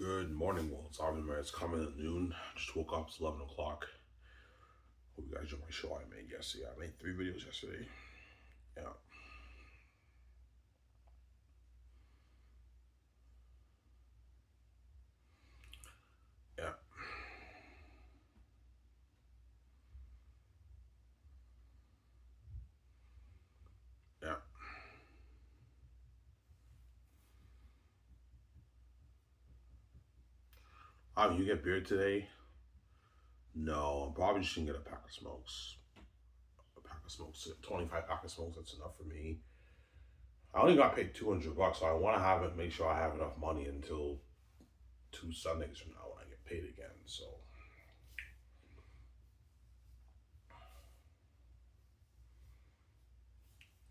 Good morning, well, it's Arvin It's coming at noon. Just woke up, it's 11 o'clock. Hope you guys enjoyed my show I made yesterday. I made 3 videos yesterday. Yeah, yeah, yeah. You get beer today? No, I'm probably just gonna get a pack of smokes. A pack of smokes, 25 pack of smokes, that's enough for me. I only got paid $200, so I want to have it, make sure I have enough money until 2 Sundays from now when I get paid again. So,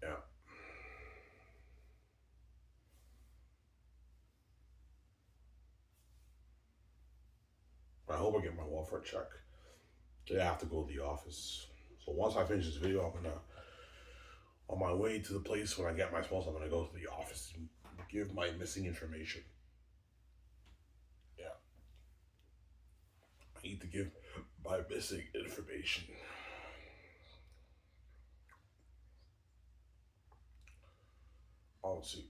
yeah. I hope I get my welfare check. Today I have to go to the office. So once I finish this video, I'm gonna on my way to the place when I get my smokes, I'm gonna go to the office and give my missing information. Yeah, I need to give my missing information. I'll see.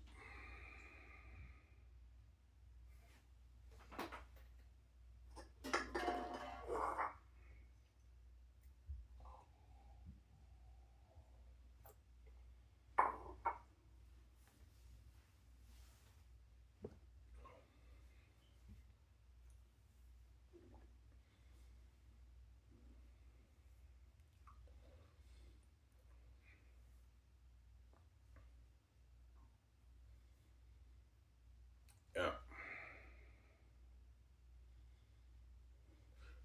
Yeah.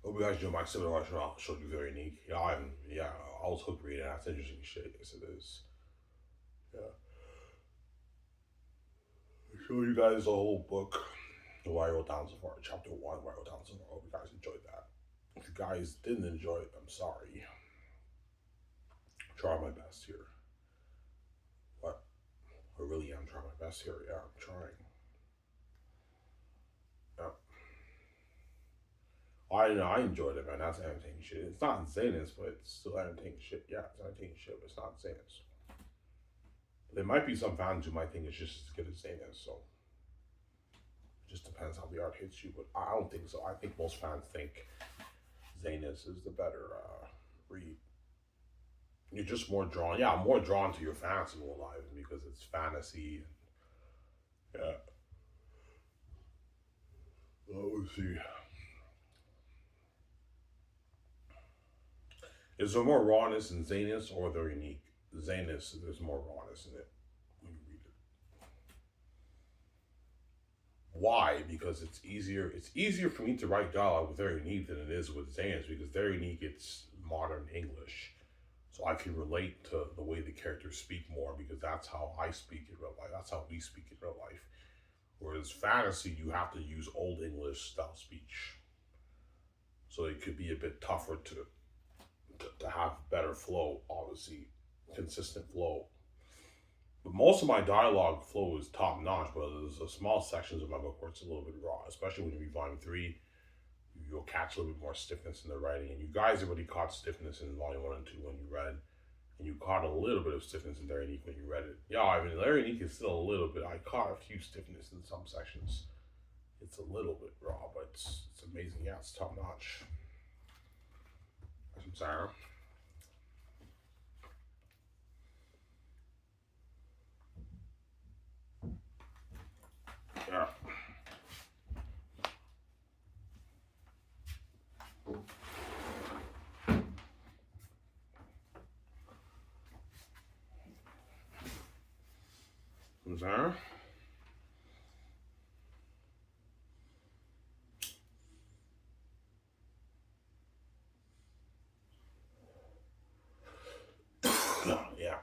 Hope you guys enjoy my seminar. I'll show you very unique. Yeah, I was hooked reading. That's interesting shit. Yes, it is. Yeah. I'll show you guys the whole book. Why I wrote down so far. Chapter 1, why I wrote down so far. Hope you guys enjoyed that. If you guys didn't enjoy it, I'm sorry. Try my best here. But I really am trying my best here. Yeah, I'm trying. Yeah. I enjoyed it, man. That's entertaining shit. It's not insanest, but it's still entertaining shit. Yeah, it's entertaining shit, but it's not insanest. There might be some fans who might think it's just as good as Zanus, so it just depends how the art hits you. But I don't think so. I think most fans think Zanus is the better read. You're just more drawn. Yeah, I'm more drawn to your fantasy world live because it's fantasy. Yeah. Let's see. Is there more rawness in Zanus or they're unique? Zanus, there's more rawness in it when you read it. Why? Because it's easier. It's easier for me to write dialogue with Very Unique than it is with Zanus because Very Unique it's modern English, so I can relate to the way the characters speak more because that's how I speak in real life. That's how we speak in real life. Whereas fantasy, you have to use Old English style speech, so it could be a bit tougher to have better flow. Obviously, consistent flow. But most of my dialogue flow is top notch, but there's a small sections of my book where it's a little bit raw, especially when you read volume three. You'll catch a little bit more stiffness in the writing, and you guys already caught stiffness in volume one and two when you read, and you caught a little bit of stiffness in Larry Neek when you read it. Yeah, I mean Larry Neek is still a little bit. I caught a few stiffness in some sections. It's a little bit raw, but it's amazing. Yeah, it's top notch. I'm sorry. Yeah. I'm sorry. Yeah.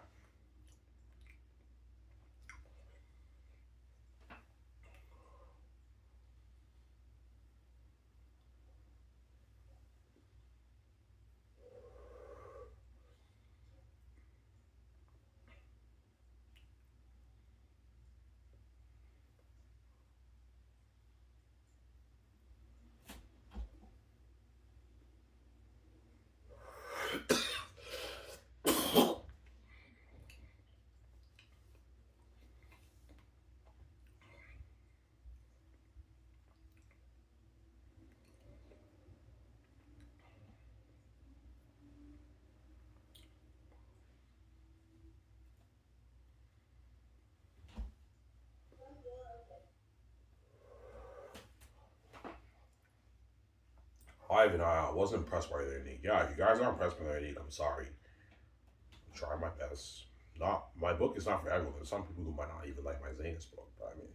Ivan, I wasn't impressed by their unique. Yeah, if you guys aren't impressed by their unique, I'm sorry. I'm trying my best. Not my book is not for everyone. There's some people who might not even like my Zanus book, but I mean,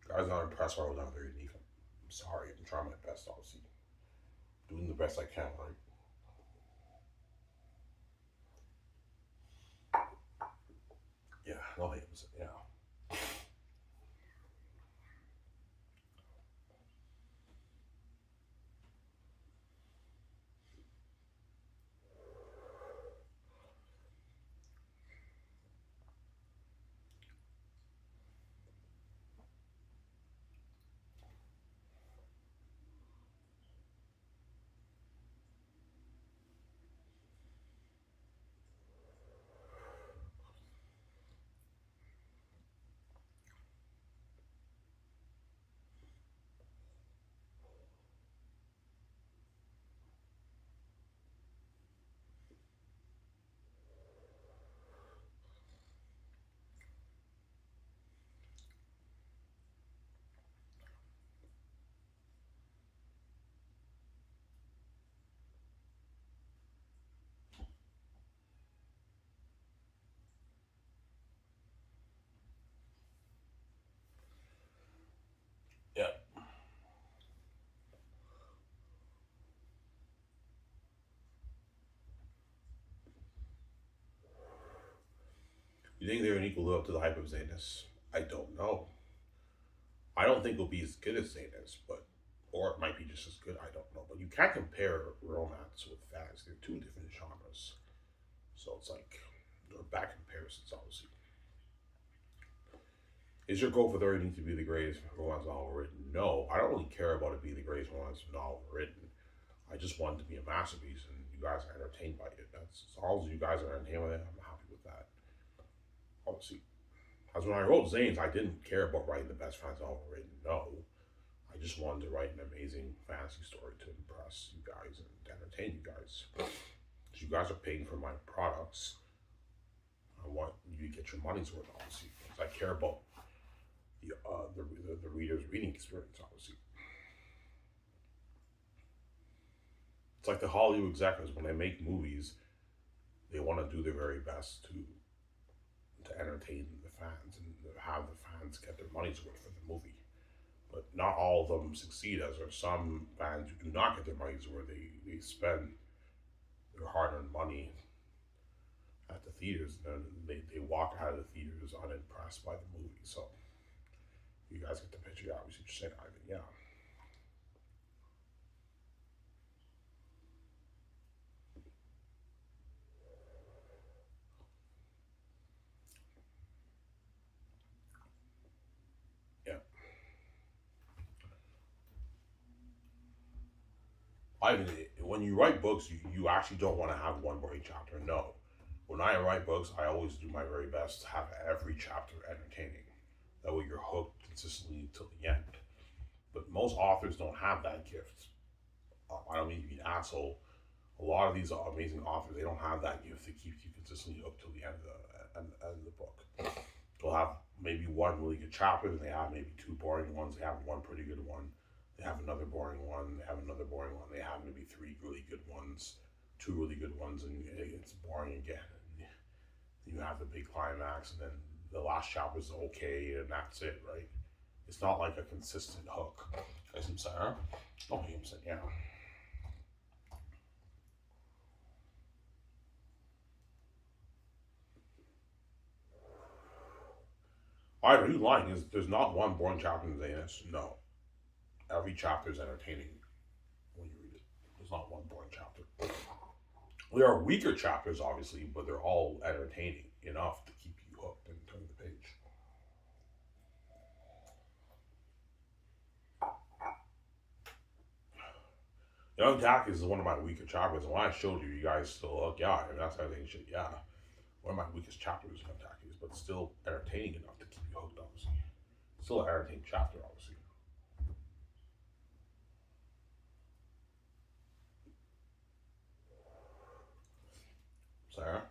guys not impressed by their unique. I'm sorry. I'm trying my best, obviously, doing the best I can, right? Yeah, no, yeah. Yeah. You think they're an equal live up to the hype of Zanus? I don't know. I don't think it'll be as good as Zanus, but or it might be just as good. I don't know. But you can't compare romance with fantasy. They're two different genres. So it's like they're bad comparisons, obviously. Is your goal for the need to be the greatest romance novel written? No, I don't really care about it being the greatest romance novel written. I just want it to be a masterpiece, and you guys are entertained by it. That's as long as you guys are entertained with it. I'm happy with that. Obviously, as when I wrote Zane's, I didn't care about writing the best fantasy novel written. No, I just wanted to write an amazing fantasy story to impress you guys and to entertain you guys. Because you guys are paying for my products. I want you to get your money's worth, obviously. Because I care about the reader's reading experience, obviously. It's like the Hollywood executives when they make movies, they want to do their very best to entertain the fans and have the fans get their money's worth for the movie. But not all of them succeed, as there are some fans who do not get their money's worth. They spend their hard-earned money at the theaters, and they walk out of the theaters unimpressed by the movie. So you guys get the picture. Obviously, just saying, Ivan. Yeah. Yeah. Ivan, when you write books, you actually don't want to have one boring chapter. No. When I write books, I always do my very best to have every chapter entertaining. That way you're hooked consistently till the end. But most authors don't have that gift. I don't mean to be an asshole. A lot of these amazing authors, they don't have that gift that keeps you consistently hooked till the end of the book. They'll have maybe one really good chapter, then they have maybe two boring ones. They have one pretty good one. They have another boring one. They have another boring one. They have maybe three really good ones, two really good ones, and it's boring again. And you have the big climax, and then the last chapter is okay, and that's it, right? It's not like a consistent hook. As I'm saying, huh? Oh, I'm saying, yeah. All right, are you lying? Is there's not one boring chapter in Zanus? No, every chapter is entertaining when you read it. There's not one boring chapter. There are weaker chapters, obviously, but they're all entertaining enough to keep you hooked and turn the page. Young Takis is one of my weaker chapters, and when I showed you, you guys still look, yeah, I mean, that's how I think shit, yeah. One of my weakest chapters is Young Takis, but still entertaining enough to keep you hooked, obviously. Still an entertaining chapter, obviously. Sarah?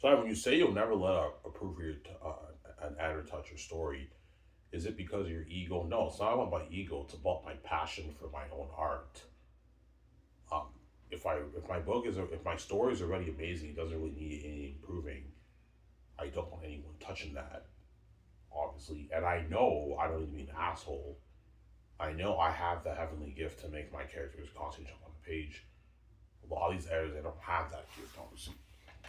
So when you say you'll never let a proofreader, an editor touch your story, is it because of your ego? No, it's not about my ego. It's about my passion for my own art. Um, if my book is if my story is already amazing, it doesn't really need any improving. I don't want anyone touching that, obviously. And I know I don't need to be an asshole. I know I have the heavenly gift to make my characters constantly jump on the page. A lot of these editors, they don't have that gift, obviously.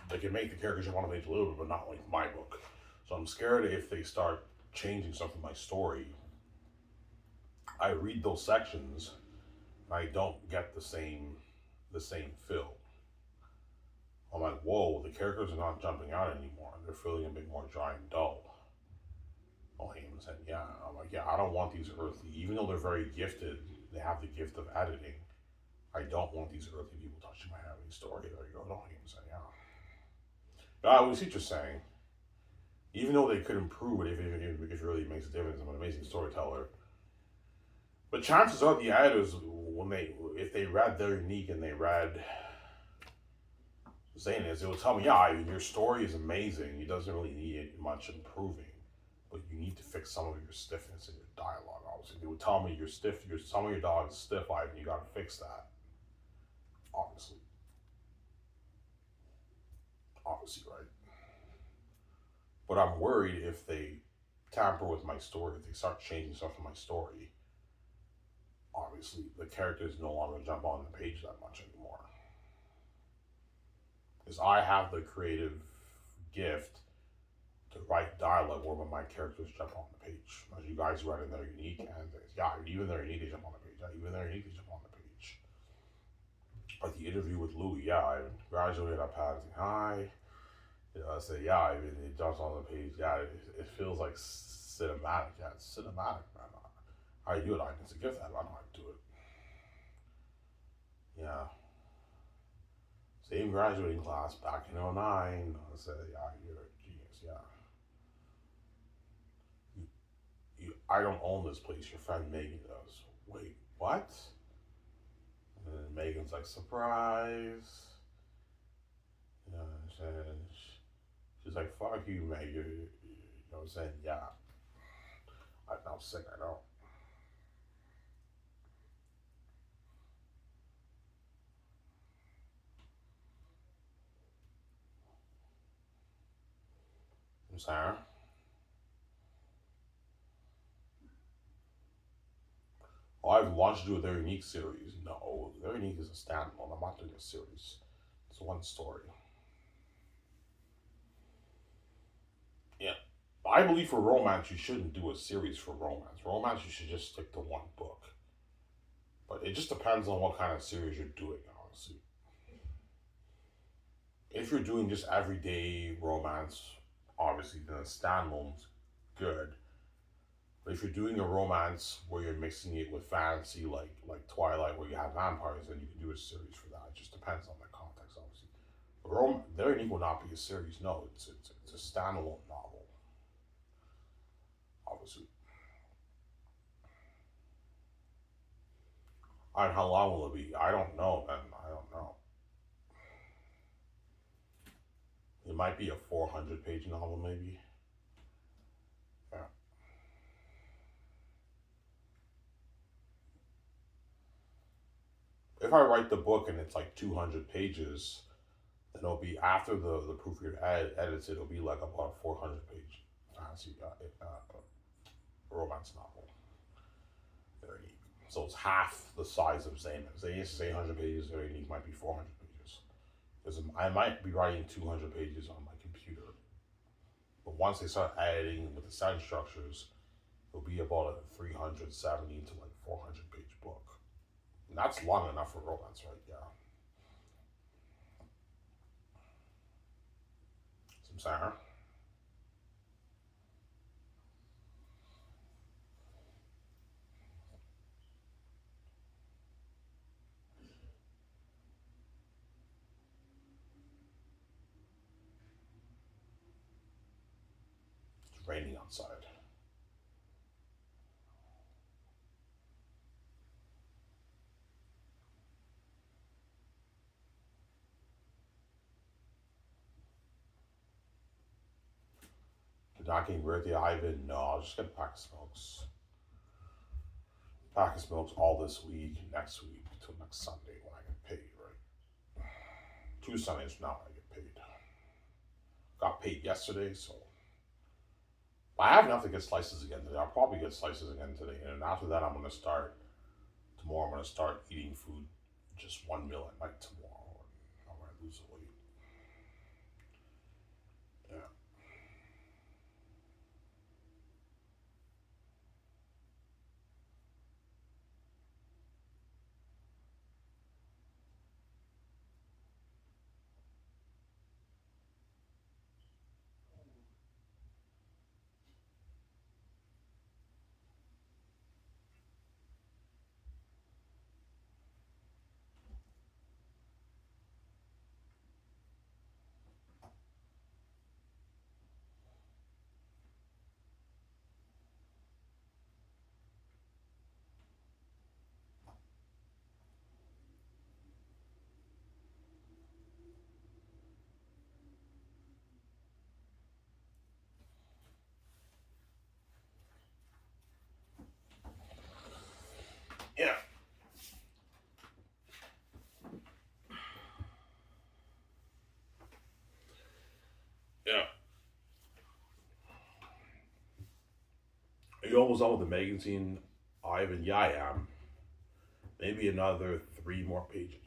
They can make the characters jump on the page a little bit, but not like my book. So I'm scared if they start changing something in my story, I read those sections, and I don't get the same feel. I'm like, whoa, the characters are not jumping out anymore. They're feeling a bit more dry and dull. Oh, Heyman said, yeah. I'm like, yeah, I don't want these earthly, even though they're very gifted, they have the gift of editing. I don't want these earthly people touching my heavenly story. There you go. No, Heyman said, yeah. But I see what you're saying. Even though they could improve it if it really makes a difference, I'm an amazing storyteller. But chances are the editors, if they read Their Unique and they read saying is, it will tell me, yeah, your story is amazing. It doesn't really need much improving, but you need to fix some of your stiffness in your dialogue. Obviously, they would tell me you're stiff. Some of your dog is stiff, Ivan. You got to fix that. Obviously, right? But I'm worried if they tamper with my story, if they start changing stuff in my story. Obviously, the characters no longer jump on the page that much anymore. Because I have the creative gift to write dialogue where my characters jump on the page. As you guys read in Their Unique, and yeah, even Their Unique, they jump on the page. Yeah, even Their Unique, they jump on the page. Like the interview with Louis, yeah, I graduated up passing high. You know, I say, yeah, it jumps on the page. Yeah, it feels like cinematic. Yeah, it's cinematic, man. How you do it, it's a gift. I don't know how to do it. Yeah. Same graduating class back in '09. I said, yeah, you're a genius, yeah. I don't own this place. Your friend Megan does. Wait, what? And then Megan's like, surprise. You know what I'm saying? She's like, fuck you, Megan. You know what I'm saying? Yeah. I'm sick, I know. I'm saying? Oh, I've launched to do a Their Unique series. No, Their Unique is a standalone. I'm not doing a series. It's one story. Yeah. I believe for romance, you shouldn't do a series for romance. Romance, you should just stick to one book. But it just depends on what kind of series you're doing, honestly. If you're doing just everyday romance, obviously, then a standalone's good. But if you're doing a romance where you're mixing it with fantasy, like Twilight, where you have vampires, then you can do a series for that. It just depends on the context, obviously. Their Unique will not be a series. No, it's a standalone novel, obviously. And how long will it be? I don't know, man. I don't know. It might be a 400-page novel, maybe. Yeah. If I write the book and it's like 200 pages, then it'll be after the proofreader edits it. It'll be like about a 400-page fantasy romance novel. Very neat. So it's half the size of Zayn. Zayn is 800 pages. Very neat. Might be 400 pages. Because I might be writing 200 pages on my computer. But once they start editing with the sentence structures, it'll be about a 370 to like 400-page book. And that's long enough for romance, right? Yeah. Some Sarah. It's raining outside. not getting rid of the Ivan. No, I'll just get a pack of smokes. Pack of smokes all this week, next week, till next Sunday when I get paid, right? 2 Sundays from now when I get paid. Got paid yesterday, so I have enough to get slices again today. I'll probably get slices again today, and after that, tomorrow I'm gonna start eating food, just one meal at night tomorrow, and I'm gonna lose the weight. Yeah, yeah, yeah. Are you almost done with the magazine, Ivan? Yeah, I am. Maybe another three more pages.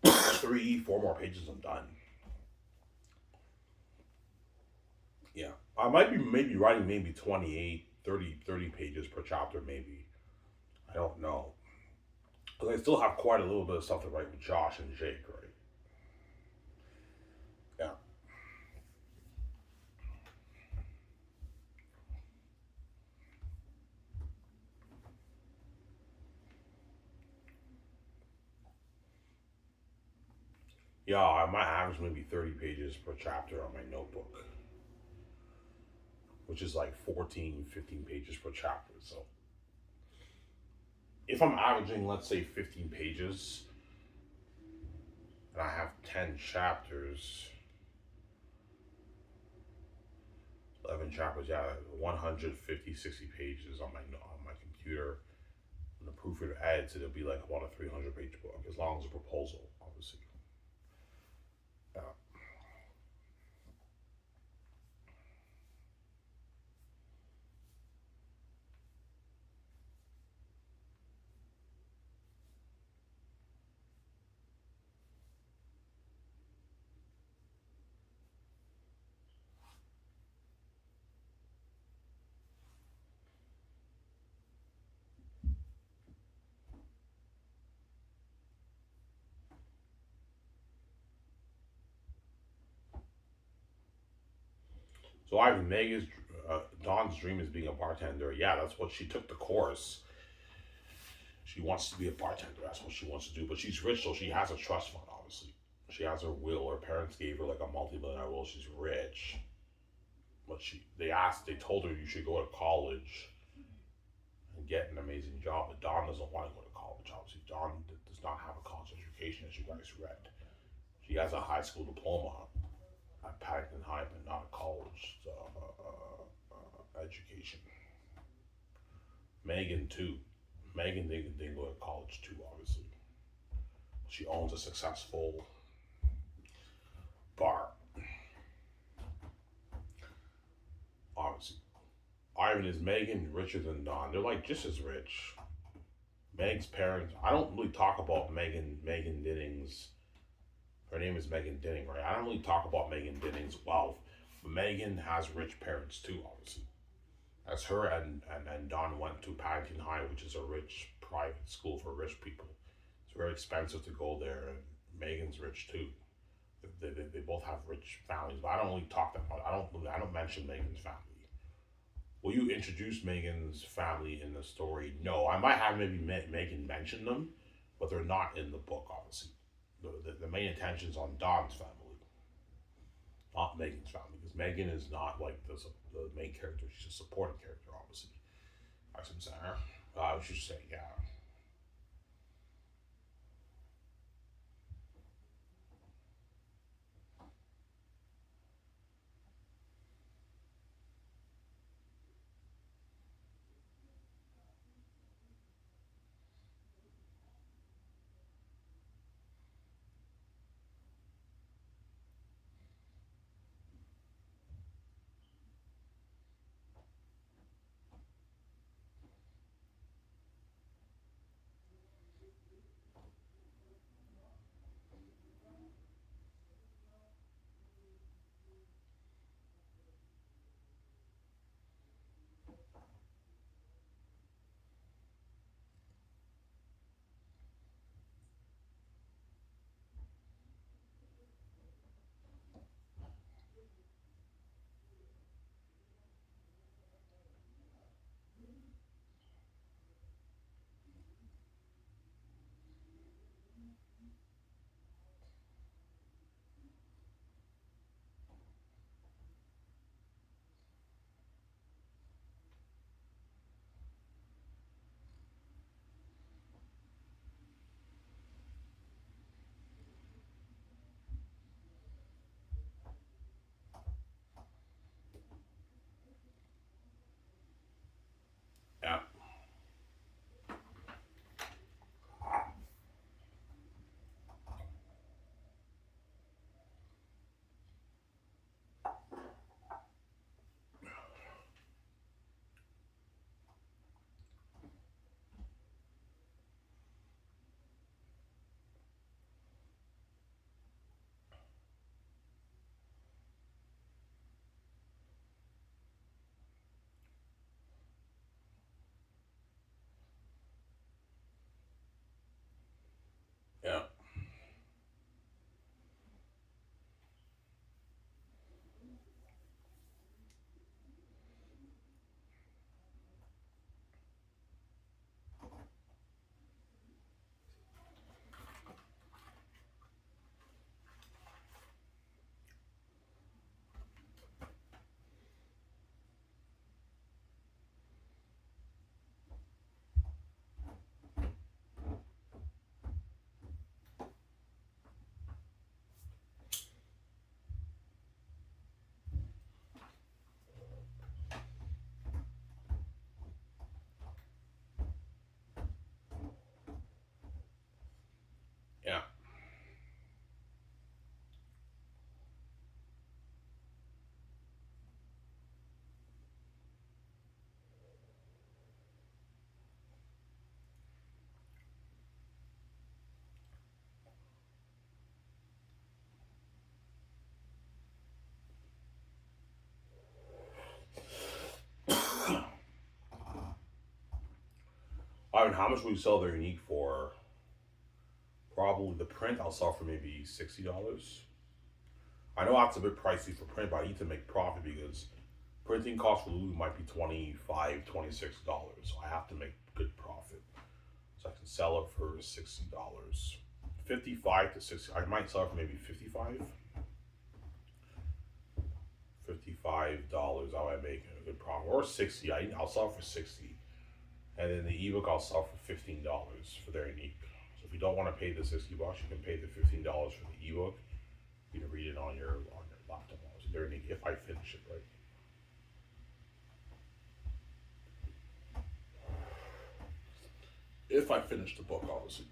Three, four more pages. I'm done. Yeah, I might be maybe writing maybe 28, 30 pages per chapter. Maybe I don't know because I still have quite a little bit of stuff to write with Josh and Jake, right? Yeah, yeah. I might average maybe 30 pages per chapter on my notebook, which is like 14, 15 pages per chapter. So if I'm averaging, let's say, 15 pages, and I have 10 chapters, 11 chapters, yeah, 150, 60 pages on my computer. When the proofreader adds it, it'll be like about a 300-page book, as long as a proposal, obviously. Yeah. So I have Megan's, Dawn's dream is being a bartender. Yeah, that's what she took the course. She wants to be a bartender. That's what she wants to do. But she's rich, so she has a trust fund, obviously. She has her will. Her parents gave her like a multi-millionaire will. She's rich. But they told her you should go to college and get an amazing job. But Dawn doesn't want to go to college, obviously. Dawn does not have a college education, as you guys read. She has a high school diploma at Paddington High, but not a college education. Megan, too. Megan didn't go to college, too, obviously. She owns a successful bar, obviously. Ivan, is Megan richer than Don? They're like just as rich. Meg's parents. I don't really talk about Megan Dinning's. Her name is Megan Dinning, right? I don't really talk about Megan Dinning's wealth, but Megan has rich parents too, obviously. As her and Don went to Paddington High, which is a rich private school for rich people. It's very expensive to go there, and Megan's rich too. They both have rich families, but I don't really talk that much. I don't mention Megan's family. Will you introduce Megan's family in the story? No, I might have maybe Megan mention them, but they're not in the book, obviously. The main attention's on Don's family, not Megan's family, because Megan is not like the main character. She's a supporting character, obviously. That's what I'm saying. I should say, yeah. Ryan, how much will you sell their unique for? Probably the print I'll sell for maybe $60. I know that's a bit pricey for print, but I need to make profit because printing cost for Lulu might be $25, $26. So I have to make good profit. So I can sell it for $60. 55 to 60. I might sell it for maybe 55. $55 I might make a good profit. Or 60. I'll sell it for 60. And then the ebook I'll sell for $15 for their unique. So if you don't want to pay the $60, you can pay the $15 for the ebook. You can read it on your laptop. So their unique if I finish it, right? If I finish the book, obviously.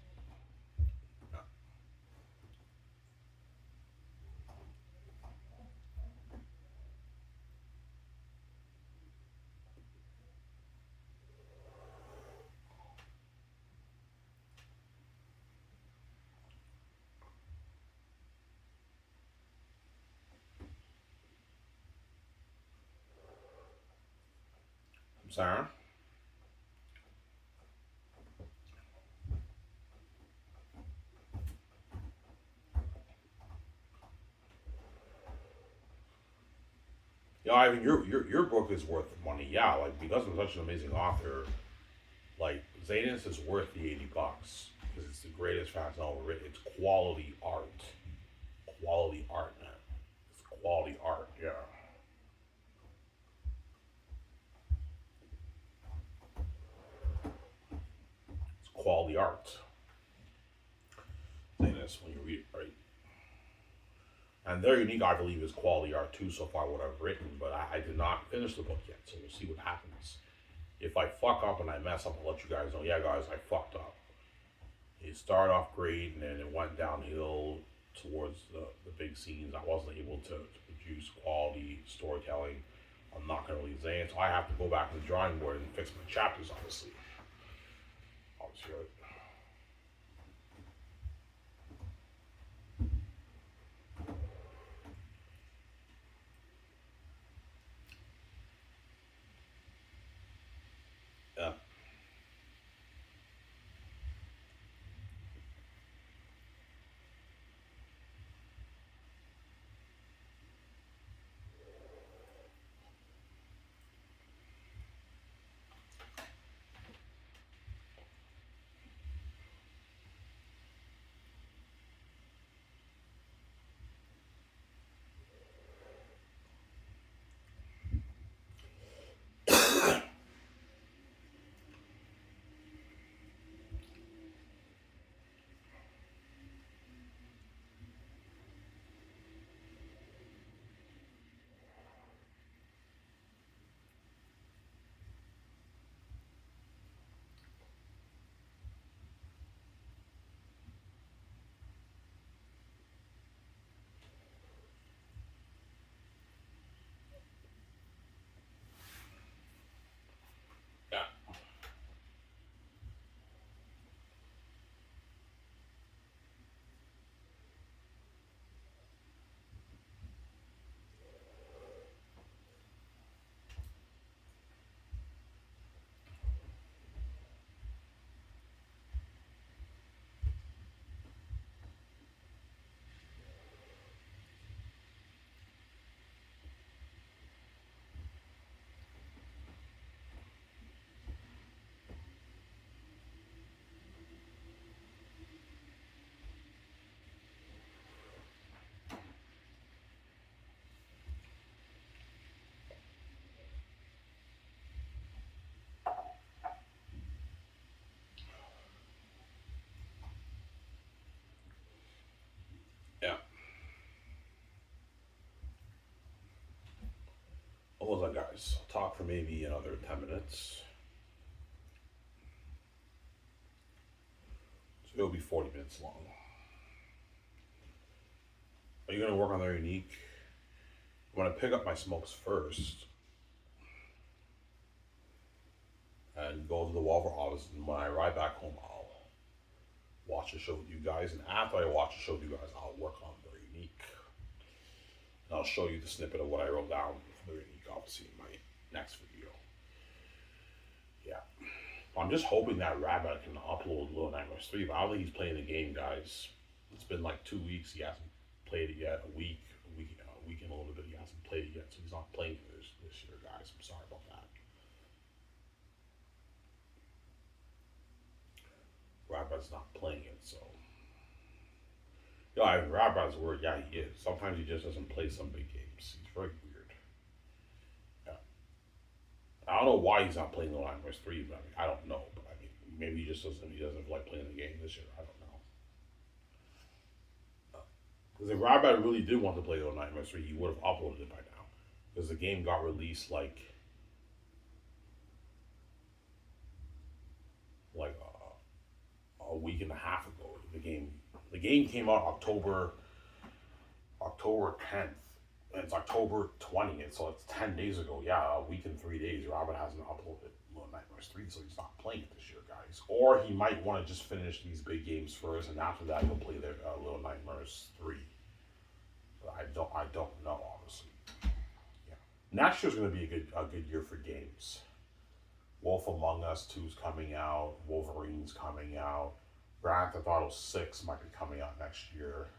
Yeah. Sarah? Yeah, I mean your book is worth money. Yeah, like because I'm such an amazing author, like Zanus is worth the $80 because it's the greatest fantasy novel written. It's quality art, man. It's quality art. Yeah, it's quality art. Zanus when you read it, right? And their unique, I believe, is quality art too. So far, what I've written, but I did not finish the book yet, so we'll see what happens. If I fuck up and I mess up, I'll let you guys know. Yeah, guys, I fucked up. It started off great and then it went downhill towards the big scenes. I wasn't able to produce quality storytelling. I'm not going to release Zane, so I have to go back to the drawing board and fix my chapters, obviously. Obviously, right? Yeah. Yeah. Yeah. What was that, guys? I'll talk for maybe another 10 minutes. So it'll be 40 minutes long. Are you going to work on their unique? I'm going to pick up my smokes first and go to the Waffle House. And when I ride back home, I'll watch a show with you guys. And after I watch a show with you guys, I'll work on their unique. And I'll show you the snippet of what I wrote down for their unique, obviously, in my next video. Yeah. I'm just hoping that Rabbit can upload Little Nightmares 3, but I don't think he's playing the game, guys. It's been like 2 weeks. He hasn't played it yet. A week and a little bit. He hasn't played it yet, so he's not playing it this year, guys. I'm sorry about that. Rabbit's not playing it, so. Yeah, Rabbit's word, yeah, he is. Sometimes he just doesn't play some big games. He's very weird. Yeah. I don't know why he's not playing Little Nightmares 3, but I don't know. But I mean, maybe he doesn't like playing the game this year. I don't know. Because if Rabbit really did want to play Little Nightmares 3, he would have uploaded it by now. Because the game got released like a week and a half ago. The game came out October 10th. And it's October 20th, so it's 10 days ago. Yeah, a week and 3 days. Robert hasn't uploaded Little Nightmares 3, so he's not playing it this year, guys. Or he might want to just finish these big games first, and after that he'll play the Little Nightmares 3. But I don't know, honestly. Yeah. Next year's going to be a good year for games. Wolf Among Us 2's coming out. Wolverine's coming out. Grand Theft Auto 6 might be coming out next year.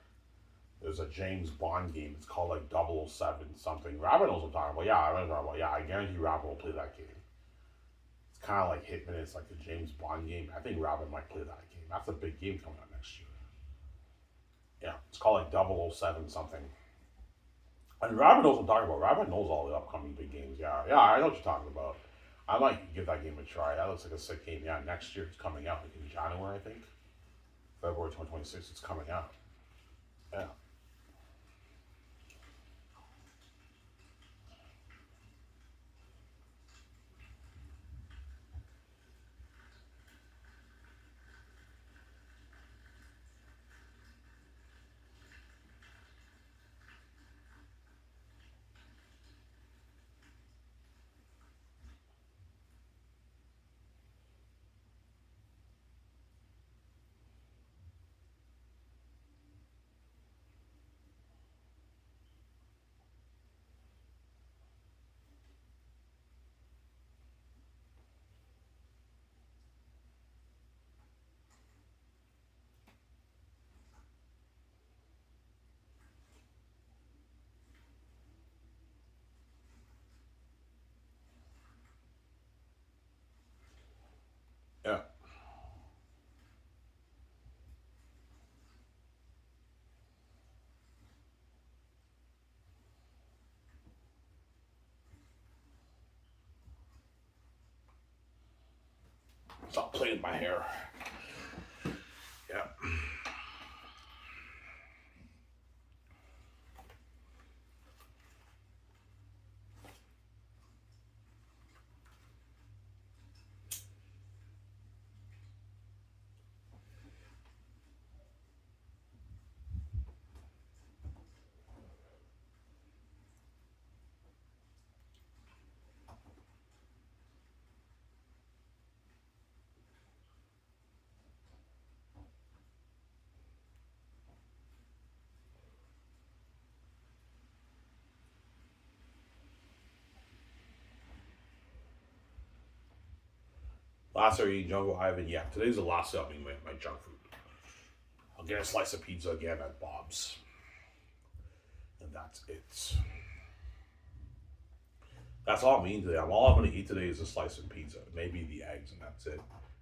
There's a James Bond game. It's called like 007 something. Rabbit knows what I'm talking about. Yeah, I know what I'm talking about. Yeah, I guarantee Rabbit will play that game. It's kind of like Hitman. It's like the James Bond game. I think Rabbit might play that game. That's a big game coming out next year. Yeah, it's called like 007 something. And Rabbit knows what I'm talking about. Rabbit knows all the upcoming big games. Yeah, yeah, I know what you're talking about. I might give that game a try. That looks like a sick game. Yeah, next year it's coming out like in January, I think. February 2026, it's coming out. Yeah. Yeah. Stop playing with my hair. Yeah. Last are eating Jungle Ivan. Yeah, today's the last day I'll be my junk food. I'll get a slice of pizza again at Bob's. And that's it. That's all I'm eating today. All I'm going to eat today is a slice of pizza. Maybe the eggs, and that's it.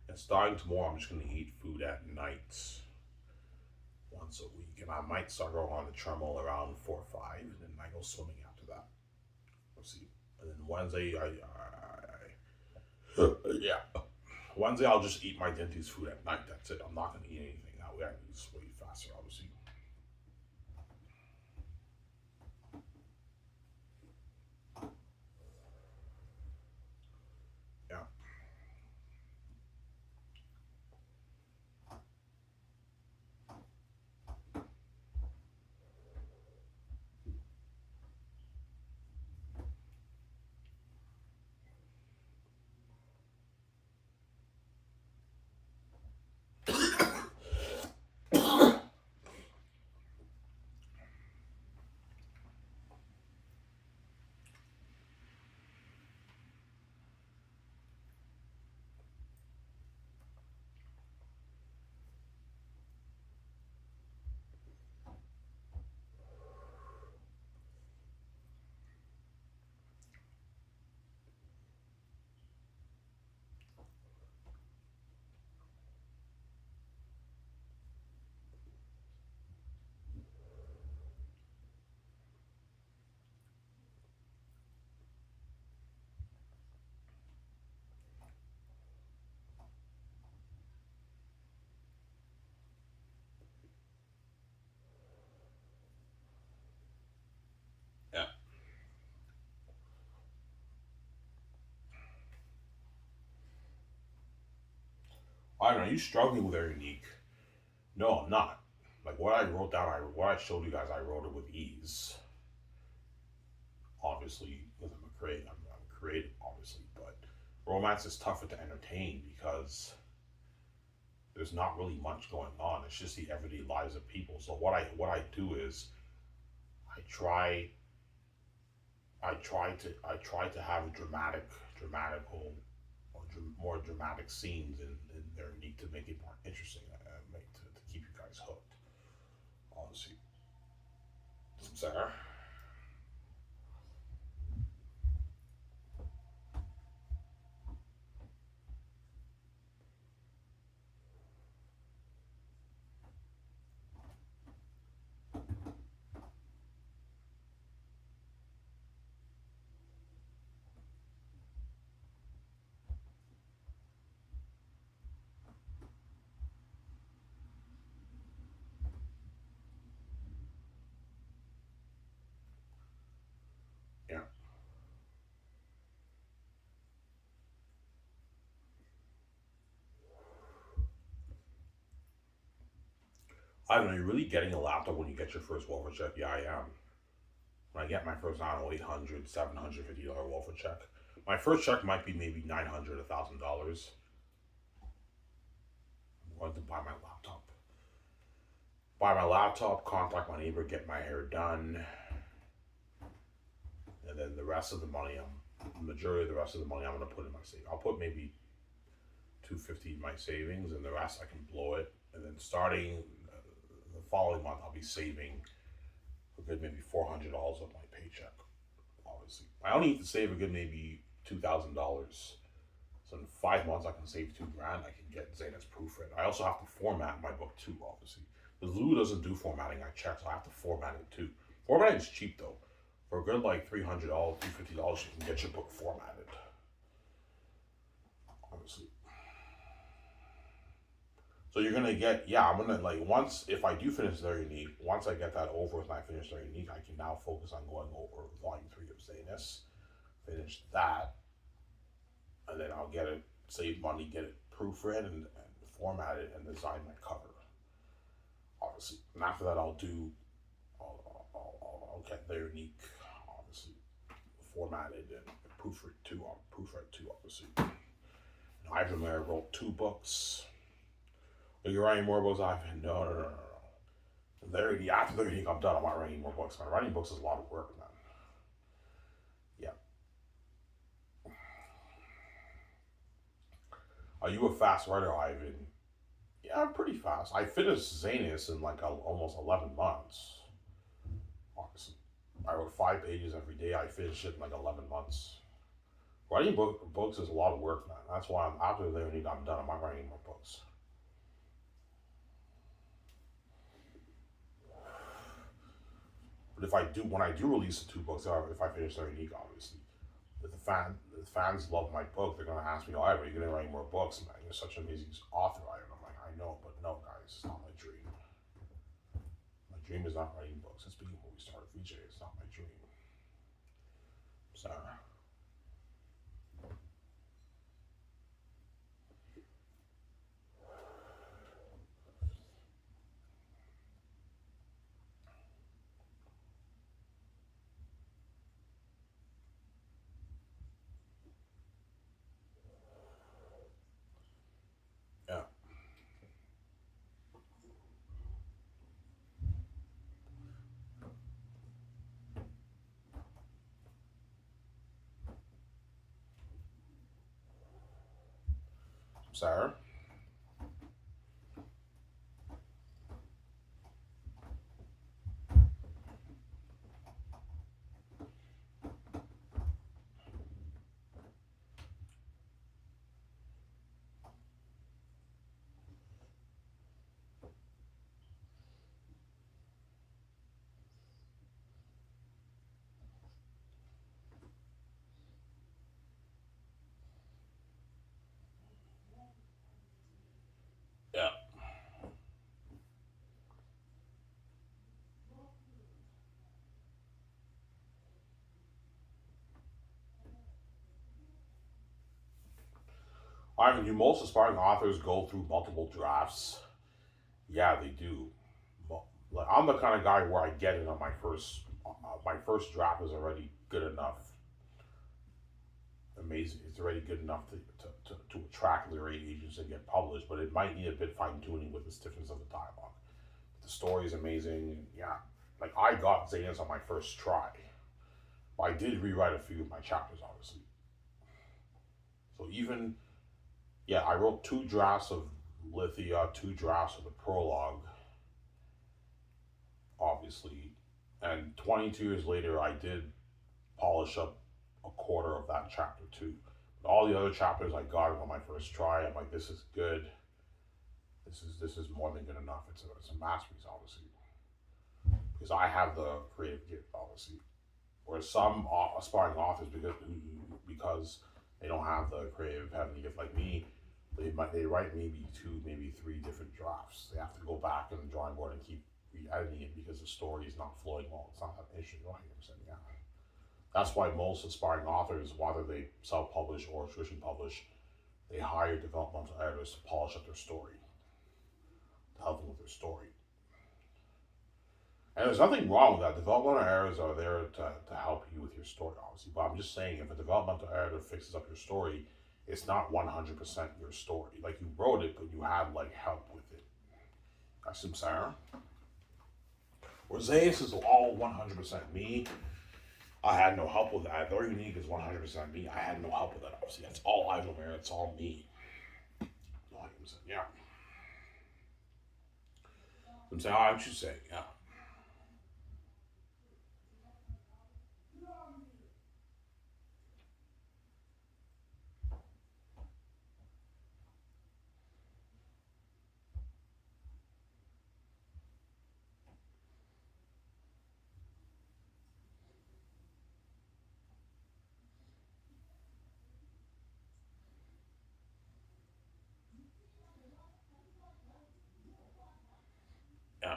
And starting tomorrow, I'm just going to eat food at night once a week. And I might start going on the treadmill around 4 or 5, and then I go swimming after that. We'll see. And then Wednesday, yeah. Wednesday, I'll just eat my dentist food at night. That's it. I'm not going to eat anything. That way I can lose weight faster, obviously. Yeah. I don't know. You struggling with very unique? No, I'm not. Like what I wrote down, what I showed you guys, I wrote it with ease. Obviously, because I'm creative, obviously, but romance is tougher to entertain because there's not really much going on. It's just the everyday lives of people. So what I do is I try I try to have dramatical or more dramatic scenes in their need to make it more interesting, to keep you guys hooked. Honestly, Sarah. Yeah, I don't know. You're really getting a laptop when you get your first welfare check. Yeah, I am. When I get my first, I don't know, 800, $750 welfare check. My first check might be maybe 900, $1,000. I'm going to buy my laptop. Buy my laptop, contact my neighbor, get my hair done, and then the rest of the money, the majority of the rest of the money, I'm gonna put in my savings. I'll put maybe 250 in my savings, and the rest I can blow it. And then starting the following month, I'll be saving a good maybe $400 of my paycheck. Obviously, I only need to save a good maybe $2,000. So in 5 months, I can save 2 grand. I can get Zena's proofread. I also have to format my book too, obviously. The Lulu doesn't do formatting. I checked, so I have to format it too. Formatting is cheap though. For a good like $300, $350, you can get your book formatted. Obviously. So you're gonna get, yeah. I'm gonna like once if I do finish Very Unique. Once I get that over with and I finish Very Unique, I can now focus on going over Volume 3 of Zanus. Finish that, and then I'll get it, save money, get it proofread and format it and design my cover. Obviously, and after that, I'll get Very Unique, obviously formatted and proofread too. I'll proofread too, obviously. And Ivan Mayer wrote 2 books. Are you writing more books? Ivan? No, no, no, no, no. There, yeah, after the I'm done. I'm not writing more books, man. Writing books is a lot of work, man. Yeah. Are you a fast writer, Ivan? Yeah, I'm pretty fast. I finished Zanus in like almost 11 months. Honestly, I wrote 5 pages every day. I finished it in like 11 months. Writing books is a lot of work, man. That's why I'm after the I'm done. I'm not writing more books. But if I do, when I do release the 2 books, if I finish their unique, obviously, if the fans love my book, they're gonna ask me, "Oh, are you gonna write more books, man? You're such an amazing author." I'm like, I know, but no, guys, it's not my dream. My dream is not writing books. It's being a movie star, VJ. It's not my dream. So, yeah, Sarah. I mean, do most aspiring authors go through multiple drafts? Yeah, they do. Like, I'm the kind of guy where I get it on my first draft is already good enough. Amazing, it's already good enough to attract literary agents and get published, but it might need a bit fine tuning with the stiffness of the dialogue. The story is amazing, and yeah, like I got Zanus on my first try, but I did rewrite a few of my chapters, obviously. So even yeah, I wrote two drafts of Lithia, two drafts of the prologue, obviously, and 22 years later, I did polish up a quarter of that chapter too. But all the other chapters I got on my first try. I'm like, this is good. This is more than good enough. It's a masterpiece, obviously, because I have the creative gift, obviously. Whereas some aspiring authors, because they don't have the creative having gift like me, they write maybe two, maybe three different drafts. They have to go back on the drawing board and keep re-editing it because the story is not flowing well. It's not that interesting. You know what I'm saying? Yeah. That's why most aspiring authors, whether they self-publish or tradition publish, they hire developmental editors to polish up their story, to help them with their story. And there's nothing wrong with that. Developmental editors are there to help you with your story, obviously. But I'm just saying, if a developmental editor fixes up your story, it's not 100% your story. Like, you wrote it, but you had like help with it. That's what I'm saying. Rosales is all 100% me. I had no help with that. Very Unique is 100% me. I had no help with that, obviously. That's all Ivan O'Mara. It's all me. 100%, yeah. I'm saying, I should say, yeah. Yeah.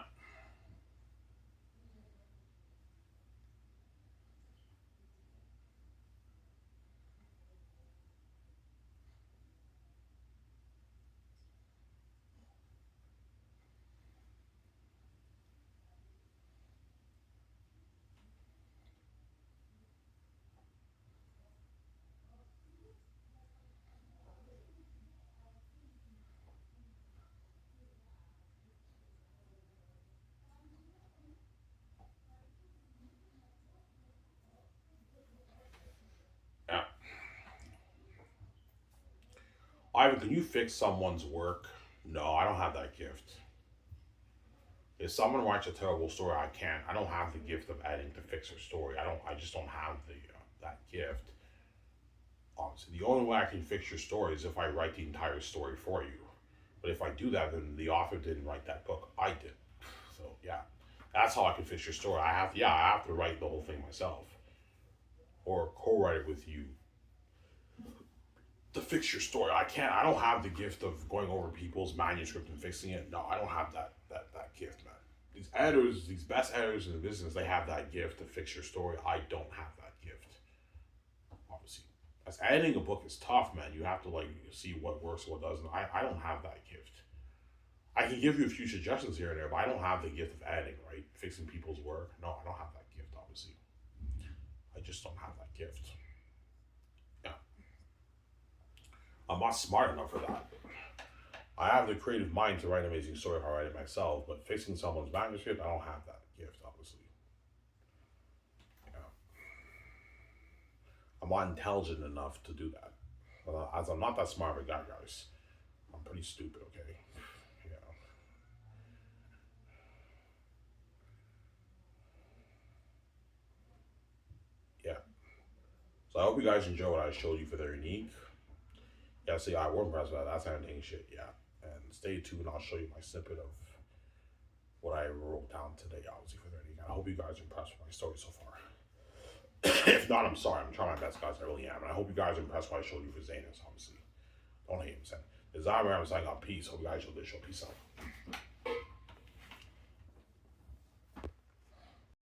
Yeah. Ivan, can you fix someone's work? No, I don't have that gift. If someone writes a terrible story, I can't. I don't have the gift of adding to fix their story. I don't. I just don't have the that gift. Honestly, the only way I can fix your story is if I write the entire story for you. But if I do that, then the author didn't write that book. I did. So yeah, that's how I can fix your story. I have to write the whole thing myself, or co-write it with you to fix your story. I can't. I don't have the gift of going over people's manuscript and fixing it. No, I don't have that gift, man. These editors, these best editors in the business, they have that gift to fix your story. I don't have that gift. Obviously, as editing a book is tough, man. You have to like see what works, what doesn't. I don't have that gift. I can give you a few suggestions here and there, but I don't have the gift of editing, right? Fixing people's work. No, I don't have that gift. Obviously, I just don't have that gift. Yeah, I'm not smart enough for that. I have the creative mind to write an amazing story if I write it myself, but fixing someone's manuscript, I don't have that gift, obviously. Yeah. I'm not intelligent enough to do that. As I'm not that smart of a guy, guys. I'm pretty stupid, okay? Yeah. Yeah. So I hope you guys enjoy what I showed you for their unique. Yeah, see, I WordPress, but that's anything shit, yeah. And stay tuned, I'll show you my snippet of what I wrote down today, obviously, for their unique. I hope you guys are impressed with my story so far. If not, I'm sorry. I'm trying my best, guys. I really am. And I hope you guys are impressed with what I showed you for Zanus, obviously. Don't hate him, son. Desire, I'm saying, peace. Hope you guys enjoy this show. Peace out.